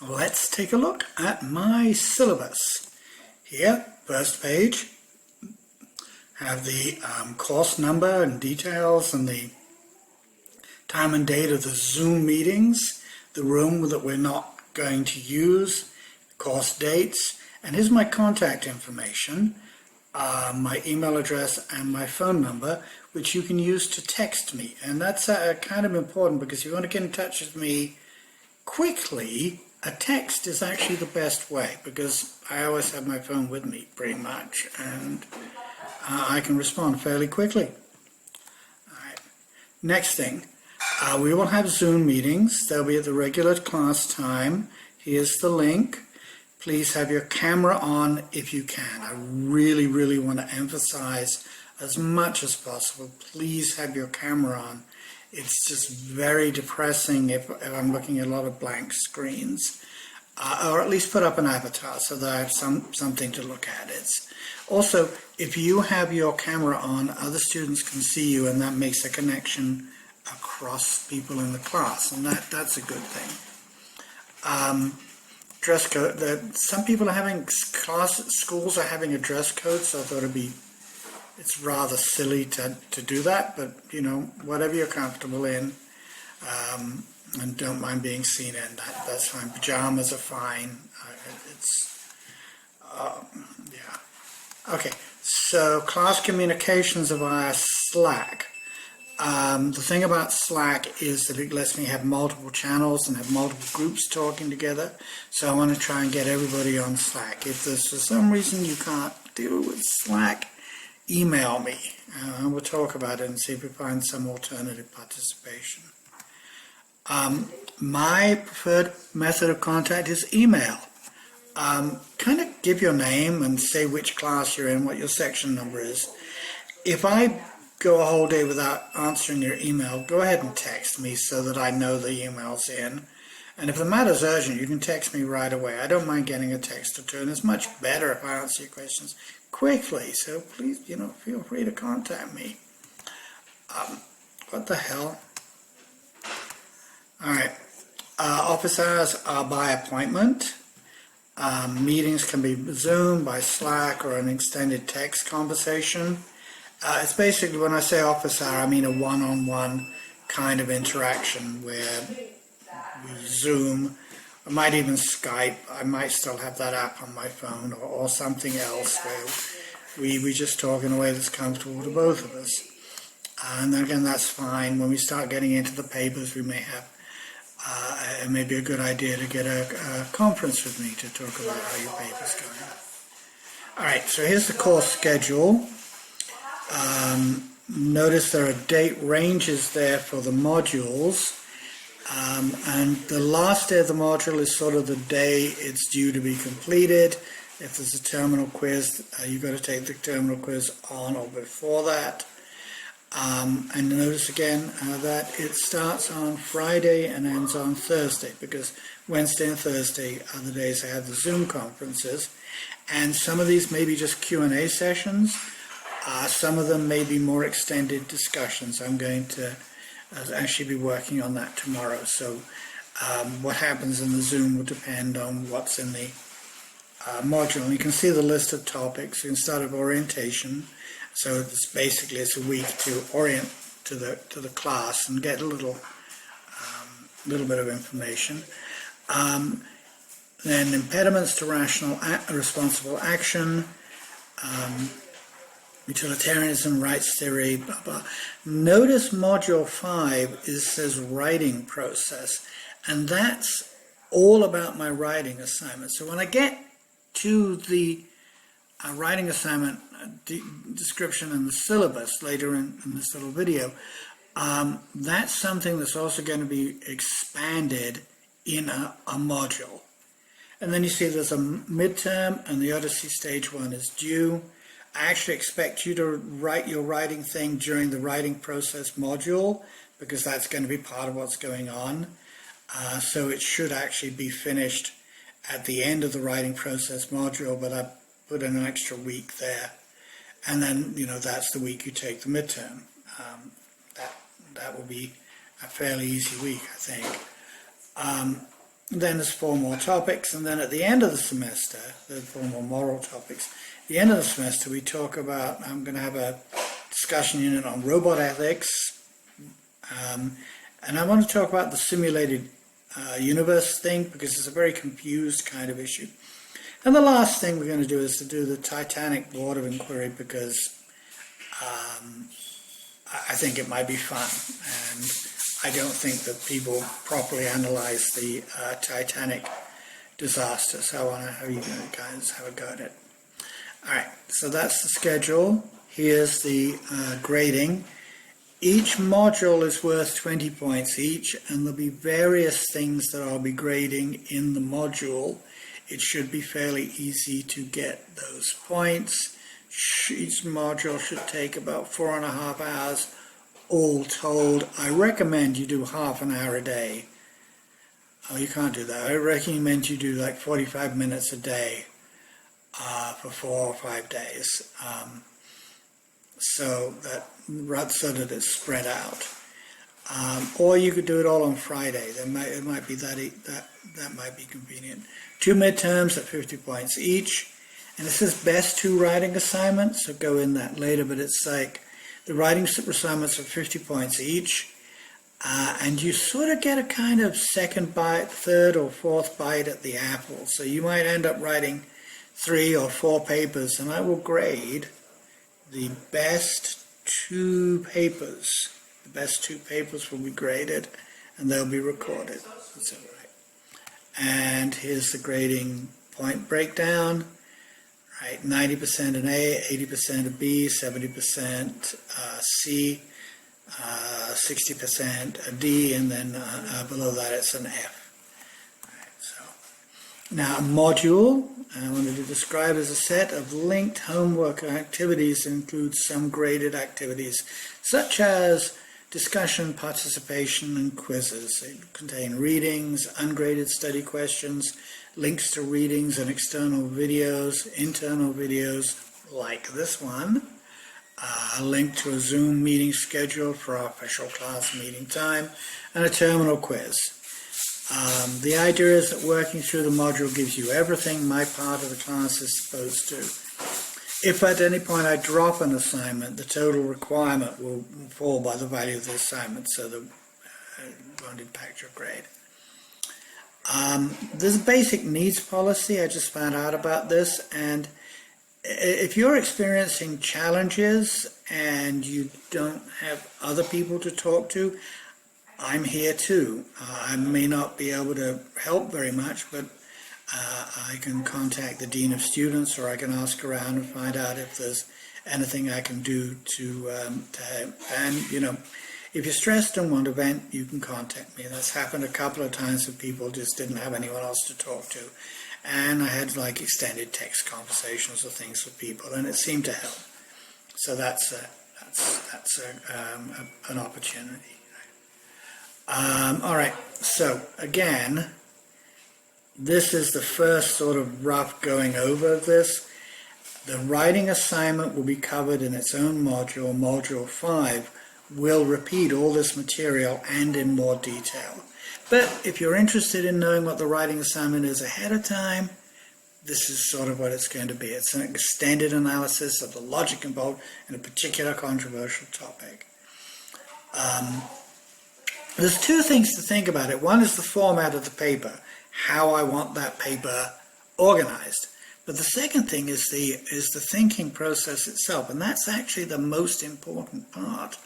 let's take a look at my syllabus. Here, first page, have the course number and details and the time and date of the Zoom meetings, the room that we're not going to use, course dates, and here's my contact information, my email address and my phone number, which you can use to text me. And that's kind of important, because if you want to get in touch with me quickly, a text is actually the best way, because I always have my phone with me pretty much, and I can respond fairly quickly. All right. Next thing, we will have Zoom meetings. They'll be at the regular class time. Here's the link. Please have your camera on if you can. I really want to emphasize as much as possible, please have your camera on. It's just very depressing if I'm looking at a lot of blank screens. Or at least put up an avatar so that I have something to look at. It's also, if you have your camera on, other students can see you, and that makes a connection across people in the class, and that's a good thing. Dress code. Some people are having schools are having a dress code, so I thought it's rather silly to do that, but you know, whatever you're comfortable in, and don't mind being seen in, that's fine. Pajamas are fine. Yeah. Okay, so class communications are via Slack. The thing about Slack is that it lets me have multiple channels and have multiple groups talking together, so I want to try and get everybody on Slack. If there's for some reason you can't deal with Slack, email me. We'll talk about it and see if we find some alternative participation. My preferred method of contact is email. Kind of give your name and say which class you're in, what your section number is. If I go a whole day without answering your email, go ahead and text me so that I know the email's in. And if the matter's urgent, you can text me right away. I don't mind getting a text or two, and it's much better if I answer your questions quickly. So please, feel free to contact me. What the hell? All right. Office hours are by appointment. Meetings can be Zoom, by Slack, or an extended text conversation. It's basically, when I say office hour, I mean a one-on-one kind of interaction where we Zoom. I might even Skype. I might still have that app on my phone, or something else where we just talk in a way that's comfortable to both of us. And then again, that's fine. When we start getting into the papers, we may have, it may be a good idea to get a conference with me to talk about how your paper's going. All right, so here's the course schedule. Notice there are date ranges there for the modules. And the last day of the module is sort of the day it's due to be completed. If there's a terminal quiz, you've got to take the terminal quiz on or before that. And notice again that it starts on Friday and ends on Thursday, because Wednesday and Thursday are the days I have the Zoom conferences. And some of these may be just Q&A sessions. Some of them may be more extended discussions. I'm going to actually be working on that tomorrow. So what happens in the Zoom will depend on what's in the module. And you can see the list of topics. You can start with orientation. So it's a week to orient to the class and get a little bit of information. Then impediments to responsible action. Utilitarianism, rights theory, blah, blah. Notice Module 5 says writing process, and that's all about my writing assignment. So when I get to the writing assignment description and the syllabus later in this little video, that's something that's also going to be expanded in a module. And then you see there's a midterm, and the Odyssey Stage 1 is due. I actually expect you to write your writing thing during the writing process module, because that's going to be part of what's going on. So it should actually be finished at the end of the writing process module, but I put in an extra week there. And then, that's the week you take the midterm. That will be a fairly easy week, I think. then there's 4 more topics, and then at the end of the semester, there's 4 more moral topics. At the end of the semester, we talk about, I'm going to have a discussion unit on robot ethics, and I want to talk about the simulated universe thing, because it's a very confused kind of issue. And the last thing we're going to do is to do the Titanic Board of Inquiry, because I think it might be fun, and I don't think that people properly analyze the Titanic disaster, so I want to have you guys have a go at it. Alright, so that's the schedule. Here's the grading. Each module is worth 20 points each, and there'll be various things that I'll be grading in the module. It should be fairly easy to get those points. Each module should take about 4.5 hours all told. I recommend you do half an hour a day. Oh, you can't do that. I recommend you do like 45 minutes a day for 4 or 5 days, so that it's spread out. Or you could do it all on Friday. That might be convenient. 2 midterms at 50 points each, and it says best 2 writing assignments, so go in that later. But it's like the writing assignments are 50 points each, and you sort of get a kind of second bite, third or fourth bite at the apple. So you might end up writing 3 or 4 papers, and I will grade the best 2 papers. The best 2 papers will be graded, and they'll be recorded. That's all right. And here's the grading point breakdown. Right, 90% an A, 80% a B, 70% C, 60% a D, and then below that it's an F. Right, so now a module I wanted to describe as a set of linked homework activities that includes some graded activities, such as discussion, participation, and quizzes. They contain readings, ungraded study questions, links to readings and external videos, internal videos like this one, a link to a Zoom meeting schedule for our official class meeting time, and a terminal quiz. The idea is that working through the module gives you everything my part of the class is supposed to. If at any point I drop an assignment, the total requirement will fall by the value of the assignment, so that it won't impact your grade. There's a basic needs policy. I just found out about this, and if you're experiencing challenges and you don't have other people to talk to, I'm here too. I may not be able to help very much, but I can contact the Dean of Students, or I can ask around and find out if there's anything I can do to help. And, you know, if you're stressed and want to vent, you can contact me. That's happened a couple of times when people just didn't have anyone else to talk to. And I had like extended text conversations or things with people, and it seemed to help. So that's an opportunity. All right, so again, this is the first sort of rough going over of this. The writing assignment will be covered in its own module. Module 5 will repeat all this material and in more detail. But if you're interested in knowing what the writing assignment is ahead of time, this is sort of what it's going to be. It's an extended analysis of the logic involved in a particular controversial topic. There's 2 things to think about it. One is the format of the paper, how I want that paper organized. But the second thing is the thinking process itself, and that's actually the most important part.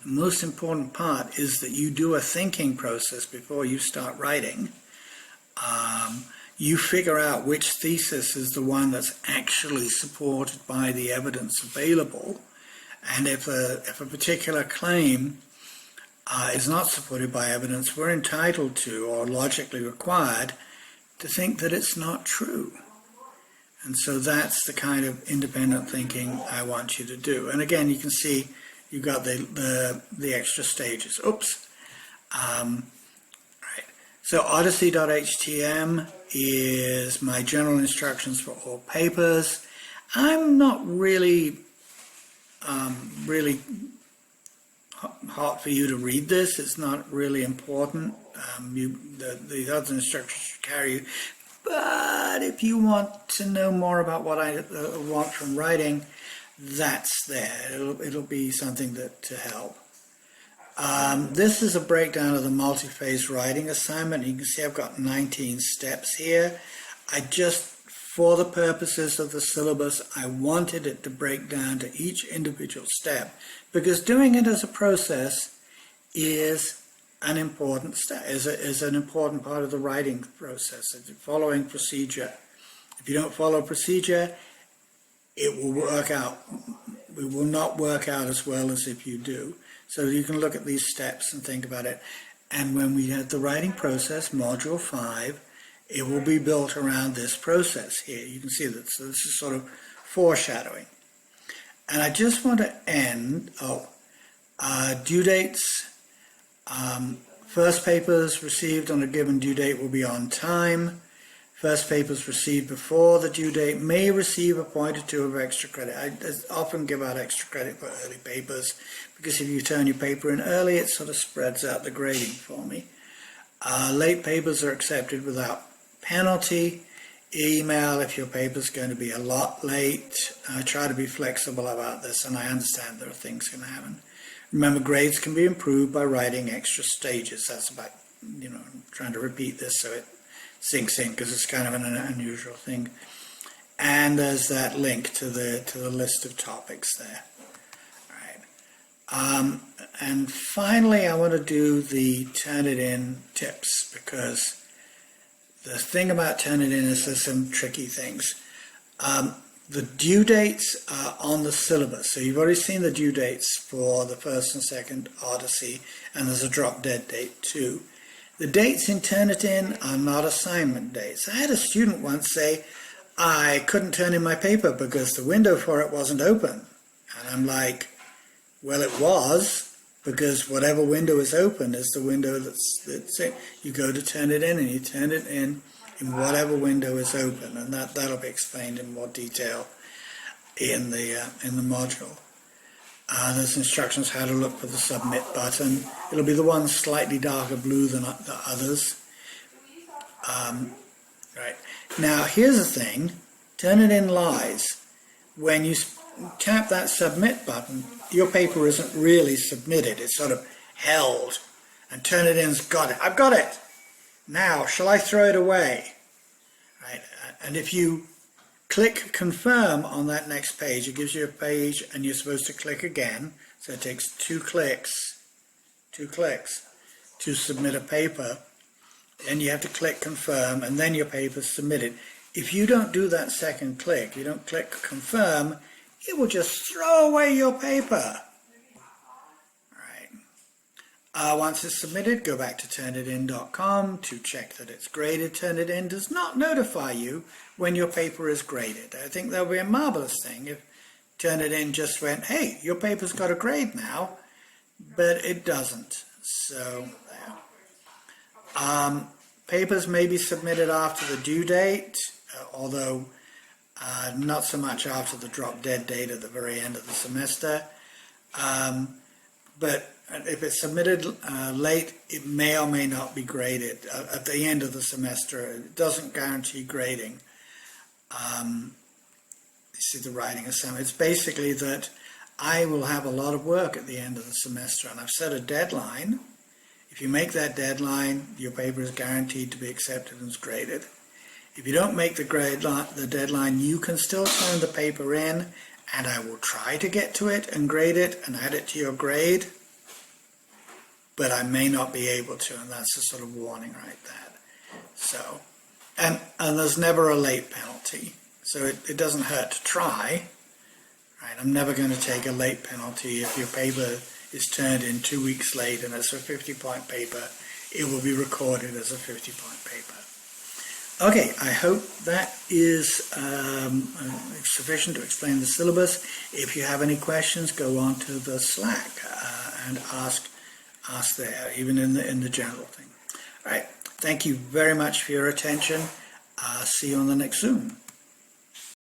The most important part is that you do a thinking process before you start writing. You figure out which thesis is the one that's actually supported by the evidence available, and if a particular claim is not supported by evidence, we're entitled to, or logically required, to think that it's not true. And so that's the kind of independent thinking I want you to do. And again, you can see you've got the extra stages. Oops. Right. So odyssey.htm is my general instructions for all papers. I'm not really hot for you to read this. It's not really important. the other instructions should carry you. But if you want to know more about what I want from writing, that's there. It'll be something to help. This is a breakdown of the multi-phase writing assignment. You can see I've got 19 steps here. For the purposes of the syllabus, I wanted it to break down to each individual step, because doing it as a process is an important step, is an important part of the writing process. Following procedure. If you don't follow procedure, it will work out. It will not work out as well as if you do. So you can look at these steps and think about it. And when we have the writing process, module 5, it will be built around this process here. You can see that. So this is sort of foreshadowing. And I just want to end, due dates. First papers received on a given due date will be on time. First papers received before the due date may receive a point or two of extra credit. I often give out extra credit for early papers, because if you turn your paper in early, it sort of spreads out the grading for me. Late papers are accepted without penalty. Email if your paper is going to be a lot late. Try to be flexible about this, and I understand there are things going to happen. Remember, grades can be improved by writing extra stages. That's about, I'm trying to repeat this so it sinks in, because it's kind of an unusual thing. And there's that link to the list of topics there. All right. And finally, I want to do the Turnitin tips, because the thing about Turnitin is there's some tricky things. The due dates are on the syllabus. So you've already seen the due dates for the first and second Odyssey, and there's a drop dead date too. The dates in Turnitin are not assignment dates. I had a student once say, I couldn't turn in my paper because the window for it wasn't open. And I'm like, well, it was, because whatever window is open is the window that's it. You go to turn it in, and you turn it in whatever window is open, and that'll be explained in more detail in the module. There's instructions how to look for the submit button. It'll be the one slightly darker blue than the others. Right. Now here's the thing, Turnitin lies. When you tap that submit button, your paper isn't really submitted, it's sort of held, and Turnitin's got it. I've got it! Now, shall I throw it away? Right. And if you click confirm on that next page, it gives you a page, and you're supposed to click again. So it takes two clicks to submit a paper. Then you have to click confirm, and then your paper's submitted. If you don't do that second click, you don't click confirm, it will just throw away your paper. Once it's submitted, go back to turnitin.com to check that it's graded. Turnitin does not notify you when your paper is graded. I think that would be a marvelous thing if Turnitin just went, hey, your paper's got a grade now, but it doesn't. So, there. Papers may be submitted after the due date, although not so much after the drop dead date at the very end of the semester. But if it's submitted late, it may or may not be graded at the end of the semester. It doesn't guarantee grading. You see the writing assignment. It's basically that I will have a lot of work at the end of the semester, and I've set a deadline. If you make that deadline, your paper is guaranteed to be accepted and graded. If you don't make the deadline, you can still turn the paper in, and I will try to get to it and grade it and add it to your grade, but I may not be able to, and that's a sort of warning right there. So, and there's never a late penalty, so it doesn't hurt to try. Right? I'm never going to take a late penalty. If your paper is turned in 2 weeks late and it's a 50-point paper, it will be recorded as a 50-point paper. Okay, I hope that is sufficient to explain the syllabus. If you have any questions, go on to the Slack and ask there, even in the general thing. All right, thank you very much for your attention. See you on the next Zoom.